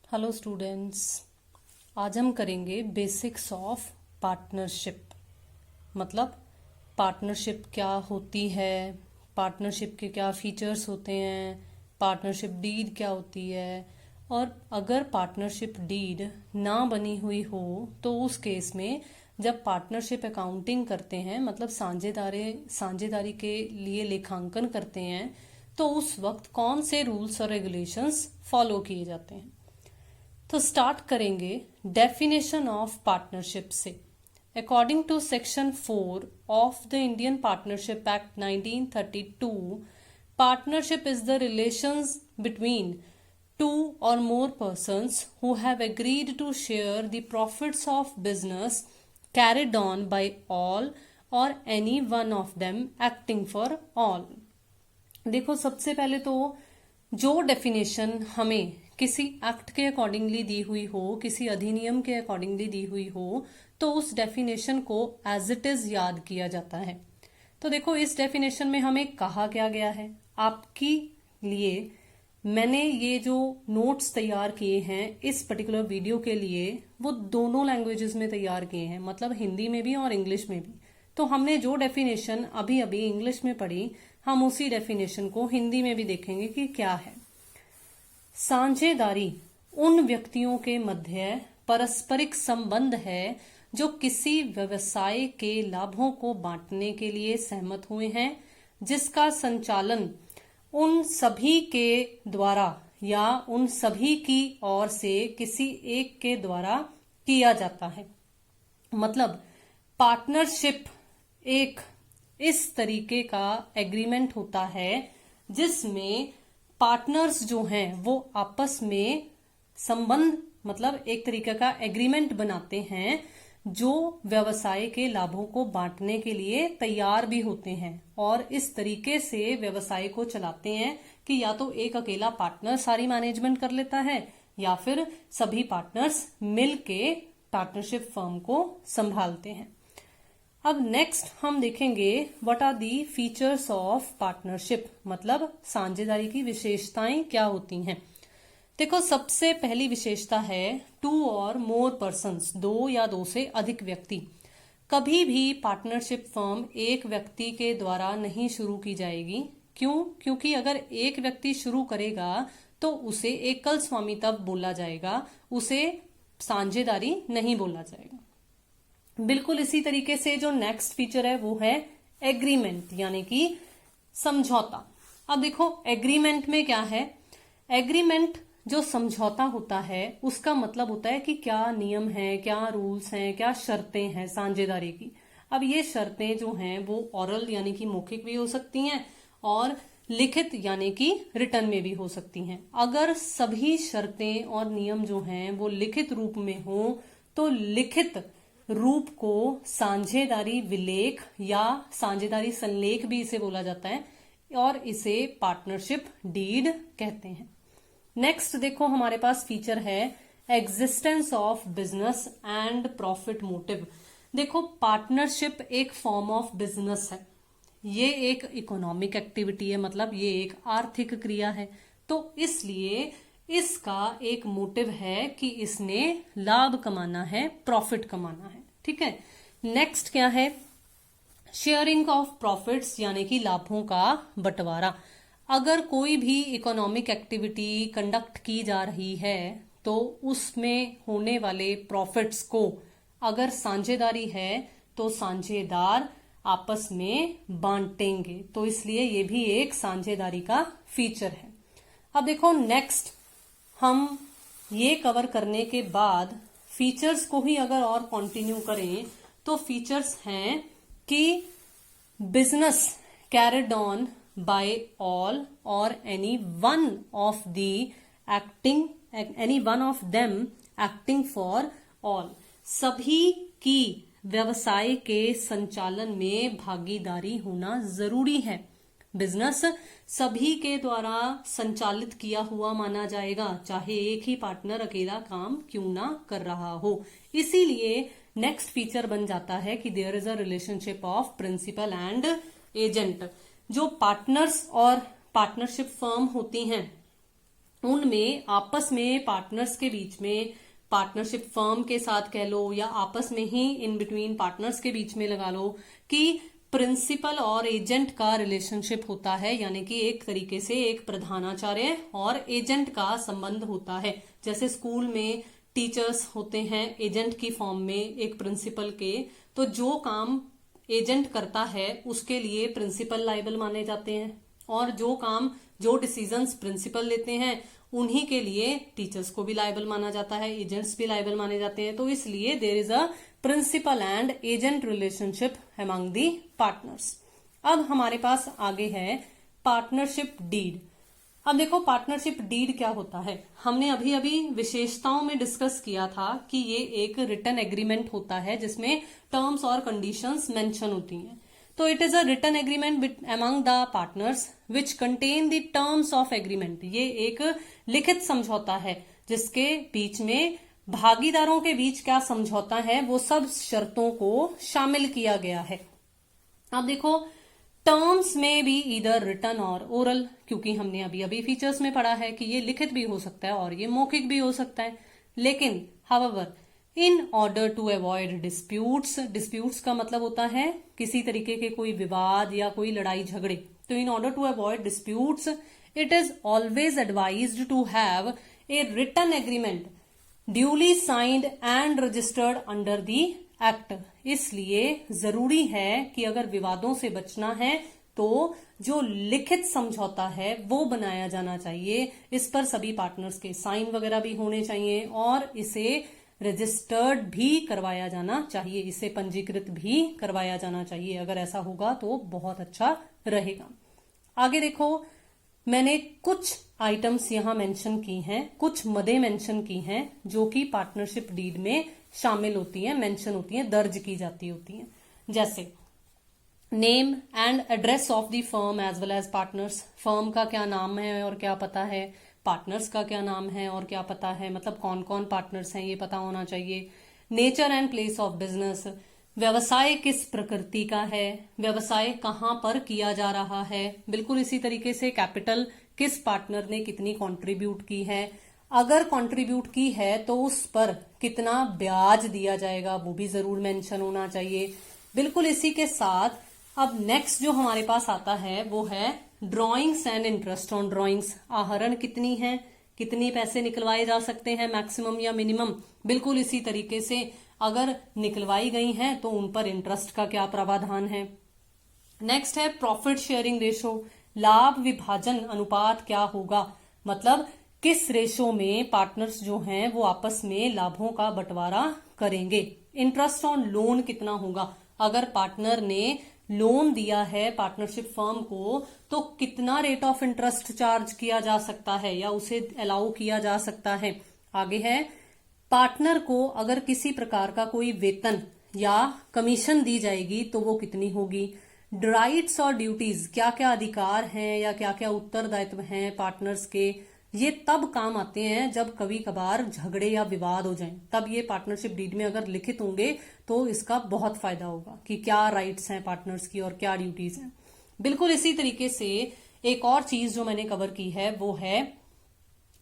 Hello students, आज हम करेंगे बेसिक्स ऑफ पार्टनरशिप। मतलब पार्टनरशिप क्या होती है, पार्टनरशिप के क्या फीचर्स होते हैं, पार्टनरशिप डीड क्या होती है, और अगर पार्टनरशिप डीड ना बनी हुई हो तो उस केस में जब पार्टनरशिप अकाउंटिंग करते हैं, मतलब साझेदारी के लिए लेखांकन करते हैं, तो उस वक्त कौन से रूल्स और रेगुलेशंस फॉलो किए जाते हैं। तो स्टार्ट करेंगे डेफिनेशन ऑफ पार्टनरशिप से। According to section 4 of the Indian partnership act 1932, partnership is the relations between two or more persons who have agreed to share the profits of business carried on by all or any one of them acting for all। देखो, सबसे पहले तो जो definition हमें किसी act के accordingly दी हुई हो, किसी अधिनियम के अकॉर्डिंगली दी हुई हो, तो उस डेफिनेशन को एज इट इज याद किया जाता है। तो देखो, इस डेफिनेशन में हमें कहा क्या गया है। आपकी लिए मैंने ये जो नोट्स तैयार किए हैं इस पर्टिकुलर वीडियो के लिए, वो दोनों लैंग्वेजेस में तैयार किए हैं, मतलब हिंदी में भी और इंग्लिश में भी। तो हमने जो डेफिनेशन अभी अभी इंग्लिश में पढ़ी, हम उसी डेफिनेशन को हिंदी में भी देखेंगे कि क्या है। साझेदारी उन व्यक्तियों के मध्य पारस्परिक संबंध है जो किसी व्यवसाय के लाभों को बांटने के लिए सहमत हुए हैं, जिसका संचालन उन सभी के द्वारा या उन सभी की ओर से किसी एक के द्वारा किया जाता है। मतलब पार्टनरशिप एक इस तरीके का एग्रीमेंट होता है जिसमें पार्टनर्स जो हैं वो आपस में संबंध, मतलब एक तरीके का एग्रीमेंट बनाते हैं जो व्यवसाय के लाभों को बांटने के लिए तैयार भी होते हैं, और इस तरीके से व्यवसाय को चलाते हैं कि या तो एक अकेला पार्टनर सारी मैनेजमेंट कर लेता है या फिर सभी पार्टनर्स मिलके पार्टनरशिप फर्म को संभालते हैं। अब नेक्स्ट हम देखेंगे what are the features of partnership, मतलब साझेदारी की विशेषताएं क्या होती हैं। देखो, सबसे पहली विशेषता है टू और मोर पर्सन्स, दो या दो से अधिक व्यक्ति। कभी भी पार्टनरशिप फर्म एक व्यक्ति के द्वारा नहीं शुरू की जाएगी। क्यों? क्योंकि अगर एक व्यक्ति शुरू करेगा तो उसे एकल स्वामित्व बोला जाएगा, उसे साझेदारी नहीं बोला जाएगा। बिल्कुल इसी तरीके से जो नेक्स्ट फीचर है वो है एग्रीमेंट, यानी कि समझौता। अब देखो, एग्रीमेंट में क्या है। एग्रीमेंट जो समझौता होता है उसका मतलब होता है कि क्या नियम है, क्या रूल्स हैं, क्या शर्तें हैं साझेदारी की। अब ये शर्तें जो हैं वो ओरल यानी कि मौखिक भी हो सकती हैं और लिखित यानी कि रिटन में भी हो सकती हैं। अगर सभी शर्तें और नियम जो हैं वो लिखित रूप में हो तो लिखित रूप को साझेदारी विलेख या साझेदारी संलेख भी इसे बोला जाता है, और इसे पार्टनरशिप डीड कहते हैं। नेक्स्ट देखो, हमारे पास फीचर है existence of business and profit motive. देखो, पार्टनरशिप एक फॉर्म ऑफ बिजनेस है, ये एक इकोनॉमिक एक्टिविटी है, मतलब ये एक आर्थिक क्रिया है। तो इसलिए इसका एक मोटिव है कि इसने लाभ कमाना है, प्रॉफिट कमाना है। ठीक है। नेक्स्ट क्या है, शेयरिंग ऑफ प्रॉफिट्स, यानी कि लाभों का बंटवारा। अगर कोई भी इकोनॉमिक एक्टिविटी कंडक्ट की जा रही है तो उसमें होने वाले प्रॉफिट्स को अगर साझेदारी है तो साझेदार आपस में बांटेंगे, तो इसलिए ये भी एक साझेदारी का फीचर है। अब देखो, नेक्स्ट हम ये कवर करने के बाद फीचर्स को ही अगर और कंटिन्यू करें तो फीचर्स हैं कि business carried on by all or any one of them acting for all। सभी की व्यवसाय के संचालन में भागीदारी होना जरूरी है। बिजनेस सभी के द्वारा संचालित किया हुआ माना जाएगा, चाहे एक ही पार्टनर अकेला काम क्यों ना कर रहा हो। इसीलिए नेक्स्ट फीचर बन जाता है कि there is a relationship of principal and agent. जो पार्टनर्स और पार्टनरशिप फर्म होती हैं उनमें आपस में पार्टनर्स के बीच में, पार्टनरशिप फर्म के साथ कह लो या आपस में ही इन बिटवीन पार्टनर्स के बीच में लगा लो, कि प्रिंसिपल और एजेंट का रिलेशनशिप होता है, यानी कि एक तरीके से एक प्रधानाचार्य और एजेंट का संबंध होता है। जैसे स्कूल में टीचर्स होते हैं एजेंट की फॉर्म में एक प्रिंसिपल के, तो जो काम एजेंट करता है उसके लिए प्रिंसिपल लायबल माने जाते हैं, और जो डिसीजंस प्रिंसिपल लेते हैं उन्हीं के लिए टीचर्स को भी लायबल माना जाता है, एजेंट्स भी लायबल माने जाते हैं। तो इसलिए there is a principal and agent relationship among the partners. अब हमारे पास आगे है पार्टनरशिप डीड। अब देखो पार्टनरशिप डीड क्या होता है। हमने अभी अभी विशेषताओं में डिस्कस किया था कि ये एक रिटन एग्रीमेंट होता है जिसमें टर्म्स और कंडीशंस मेंशन होती हैं। तो it is a written agreement among the partners which contain the terms of agreement. ये एक लिखित समझौता है जिसके बीच में भागीदारों के बीच क्या समझौता है वो सब शर्तों को शामिल किया गया है। अब देखो टर्म्स में भी इधर रिटन और ओरल, क्योंकि हमने अभी अभी फीचर्स में पढ़ा है कि ये लिखित भी हो सकता है और ये मौखिक भी हो सकता है। लेकिन however in order to avoid disputes, disputes का मतलब होता है किसी तरीके के कोई विवाद या कोई लड़ाई झगड़े, तो in order to avoid disputes it is always advised to have a written agreement duly signed and registered under the act. इसलिए जरूरी है कि अगर विवादों से बचना है तो जो लिखित समझौता है वो बनाया जाना चाहिए। इस पर सभी पार्टनर्स के साइन वगैरह भी होने चाहिए और इसे रजिस्टर्ड भी करवाया जाना चाहिए, इसे पंजीकृत भी करवाया जाना चाहिए। अगर ऐसा होगा तो बहुत अच्छा रहेगा। आगे देखो मैंने कुछ आइटम्स यहां मेंशन की हैं, कुछ मदें मेंशन की हैं जो कि पार्टनरशिप डीड में शामिल होती हैं, मेंशन होती हैं, दर्ज की जाती होती हैं। जैसे name and address of the firm as well as partners. Firm का क्या नाम है और क्या पता है, पार्टनर्स का क्या नाम है और क्या पता है, मतलब कौन कौन पार्टनर्स हैं ये पता होना चाहिए। Nature and place of business, व्यवसाय किस प्रकृति का है, व्यवसाय कहाँ पर किया जा रहा है। बिल्कुल इसी तरीके से कैपिटल किस पार्टनर ने कितनी कंट्रीब्यूट की है, अगर कंट्रीब्यूट की है तो उस पर कितना ब्याज दिया जाएगा वो भी जरूर मेंशन होना चाहिए। बिल्कुल इसी के साथ अब नेक्स्ट जो हमारे पास आता है वो है drawings and interest on drawings. आहरण कितनी है, कितने पैसे निकलवाए जा सकते हैं, मैक्सिमम या मिनिमम। बिल्कुल इसी तरीके से अगर निकलवाई गई हैं तो उन पर इंटरेस्ट का क्या प्रावधान है। नेक्स्ट है प्रॉफिट शेयरिंग रेशो, लाभ विभाजन अनुपात क्या होगा, मतलब किस रेशो में पार्टनर्स जो हैं वो आपस में लाभों का बंटवारा करेंगे। इंटरेस्ट ऑन लोन कितना होगा, अगर पार्टनर ने लोन दिया है पार्टनरशिप फर्म को तो कितना रेट ऑफ इंटरेस्ट चार्ज किया जा सकता है या उसे अलाउ किया जा सकता है। आगे है पार्टनर को अगर किसी प्रकार का कोई वेतन या कमीशन दी जाएगी तो वो कितनी होगी। राइट्स और ड्यूटीज, क्या क्या अधिकार हैं या क्या क्या उत्तरदायित्व हैं पार्टनर्स के, ये तब काम आते हैं जब कभी कभार झगड़े या विवाद हो जाएं, तब ये पार्टनरशिप डीड में अगर लिखित होंगे तो इसका बहुत फायदा होगा कि क्या राइट्स हैं पार्टनर्स की और क्या ड्यूटीज हैं। बिल्कुल इसी तरीके से एक और चीज जो मैंने कवर की है वो है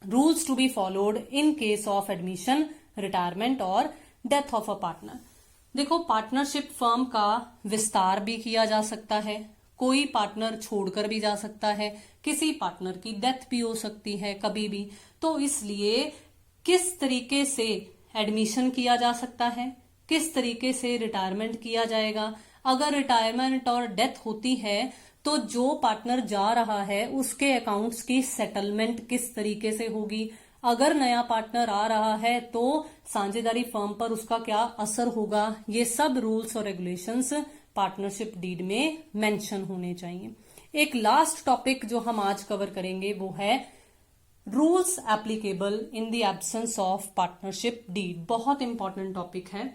rules to be followed in case of admission, retirement और डेथ ऑफ अ पार्टनर। देखो पार्टनरशिप फर्म का विस्तार भी किया जा सकता है, कोई पार्टनर छोड़कर भी जा सकता है, किसी पार्टनर की डेथ भी हो सकती है कभी भी। तो इसलिए किस तरीके से एडमिशन किया जा सकता है, किस तरीके से रिटायरमेंट किया जाएगा। अगर रिटायरमेंट और डेथ होती है तो जो पार्टनर जा रहा है उसके अकाउंट्स की सेटलमेंट किस तरीके से होगी। अगर नया पार्टनर आ रहा है तो साझेदारी फर्म पर उसका क्या असर होगा। ये सब रूल्स और रेगुलेशंस पार्टनरशिप डीड में मेंशन होने चाहिए। एक लास्ट टॉपिक जो हम आज कवर करेंगे वो है rules applicable in the absence of partnership deed. बहुत इंपॉर्टेंट टॉपिक है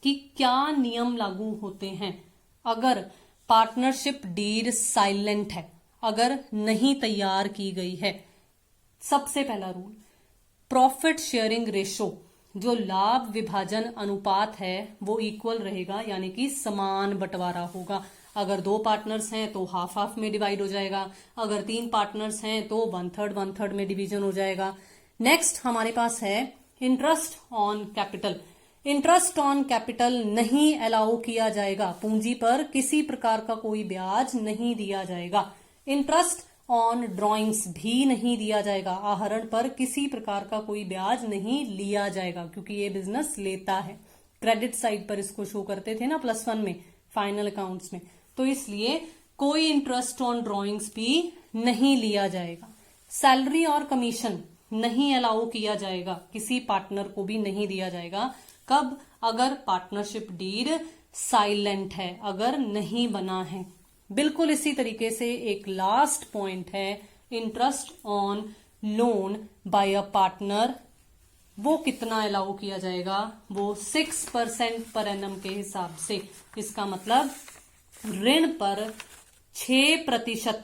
कि क्या नियम लागू होते हैं अगर पार्टनरशिप डीड साइलेंट है, अगर नहीं तैयार की गई है। सबसे पहला रूल प्रॉफिट शेयरिंग रेशो, जो लाभ विभाजन अनुपात है वो इक्वल रहेगा, यानी कि समान बंटवारा होगा। अगर 2 पार्टनर्स हैं तो हाफ हाफ में डिवाइड हो जाएगा, अगर 3 पार्टनर्स हैं तो 1/3 में डिवीजन हो जाएगा। नेक्स्ट हमारे पास है interest on capital. Interest on capital नहीं अलाउ किया जाएगा, पूंजी पर किसी प्रकार का कोई ब्याज नहीं दिया जाएगा। इंटरेस्ट ऑन ड्रॉइंग्स भी नहीं दिया जाएगा, आहरण पर किसी प्रकार का कोई ब्याज नहीं लिया जाएगा, क्योंकि ये बिजनेस लेता है। क्रेडिट साइड पर इसको शो करते थे ना +1 में फाइनल अकाउंट्स में, तो इसलिए कोई इंटरेस्ट ऑन ड्रॉइंग्स भी नहीं लिया जाएगा। सैलरी और कमीशन नहीं अलाउ किया जाएगा, किसी पार्टनर को भी नहीं दिया जाएगा। कब? अगर पार्टनरशिप डीड साइलेंट है, अगर नहीं बना है। बिल्कुल इसी तरीके से एक लास्ट पॉइंट है interest on loan by a partner. वो कितना अलाउ किया जाएगा? वो 6% पर एनम के हिसाब से। इसका मतलब ऋण पर 6%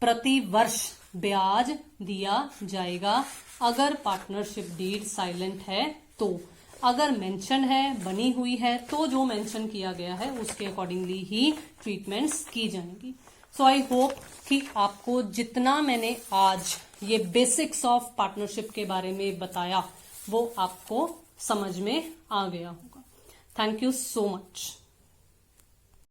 प्रति वर्ष ब्याज दिया जाएगा, अगर पार्टनरशिप डीड साइलेंट है तो। अगर मेंशन है, बनी हुई है, तो जो मेंशन किया गया है उसके अकॉर्डिंगली ही ट्रीटमेंट्स की जाएंगी। सो आई होप कि आपको जितना मैंने आज ये बेसिक्स ऑफ पार्टनरशिप के बारे में बताया वो आपको समझ में आ गया होगा। Thank you so much.